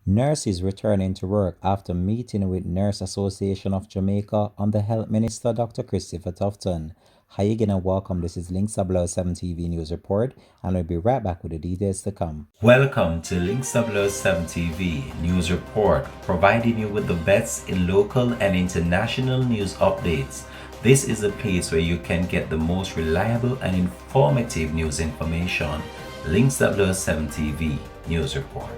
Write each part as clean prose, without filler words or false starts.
Nurses returning to work after meeting with Nurse Association of Jamaica under Health Minister Dr. Christopher Tufton. Hi again and welcome. This is Links 7 TV News Report, and we'll be right back with the details to come. Welcome to Links 7 TV News Report, providing you with the best in local and international news updates. This is a place where you can get the most reliable and informative news information. Links 7 TV News Report.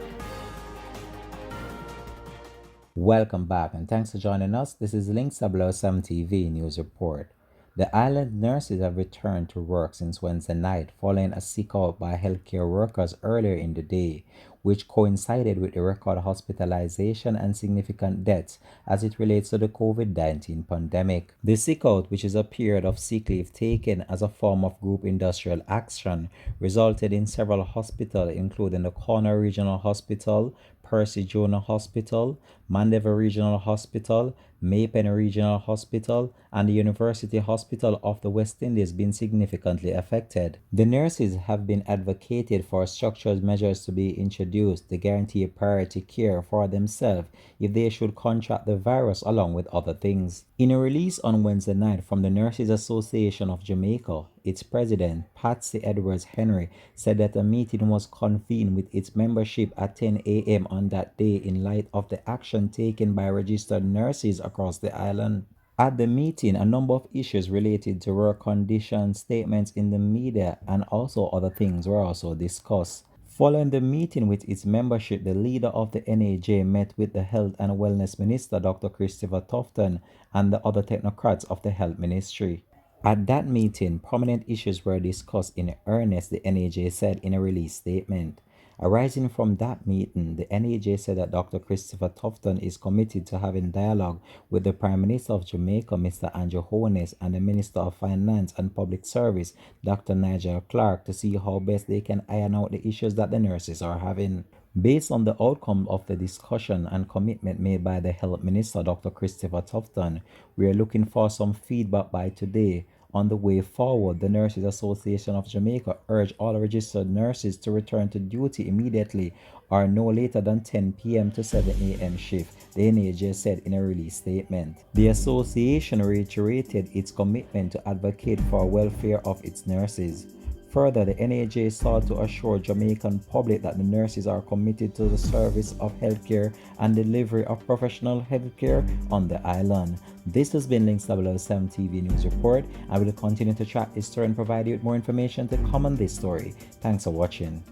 Welcome back and thanks for joining us. This is Links 7 TV News Report. The island nurses have returned to work since Wednesday night following a sick out by healthcare workers earlier in the day, which coincided with the record hospitalization and significant deaths as it relates to the COVID-19 pandemic. The sick out, which is a period of sick leave taken as a form of group industrial action, resulted in several hospitals including the Corner Regional Hospital, Percy Jonah Hospital, Mandeville Regional Hospital, Maypen Regional Hospital, and the University Hospital of the West Indies being significantly affected. The nurses have been advocated for structured measures to be introduced to guarantee priority care for themselves if they should contract the virus along with other things. In a release on Wednesday night from the Nurses Association of Jamaica, its president, Patsy Edwards Henry, said that a meeting was convened with its membership at 10 a.m. on that day in light of the action taken by registered nurses across the island. At the meeting, a number of issues related to work conditions, statements in the media, and also other things were also discussed. Following the meeting with its membership, the leader of the NAJ met with the Health and Wellness Minister, Dr. Christopher Tufton, and the other technocrats of the Health Ministry. At that meeting, prominent issues were discussed in earnest, the NAJ said in a release statement. Arising from that meeting, the NAJ said that Dr. Christopher Tufton is committed to having dialogue with the Prime Minister of Jamaica, Mr. Andrew Holness, and the Minister of Finance and Public Service, Dr. Nigel Clark, to see how best they can iron out the issues that the nurses are having. Based on the outcome of the discussion and commitment made by the Health Minister, Dr. Christopher Tufton, we are looking for some feedback by today. On the way forward, the Nurses Association of Jamaica urged all registered nurses to return to duty immediately or no later than 10 p.m. to 7 a.m. shift, the NAJ said in a release statement. The association reiterated its commitment to advocate for welfare of its nurses. Further, the NAJ sought to assure Jamaican public that the nurses are committed to the service of healthcare and delivery of professional healthcare on the island. This has been Links 7 TV News Report. I will continue to track this story and provide you with more information to come on this story. Thanks for watching.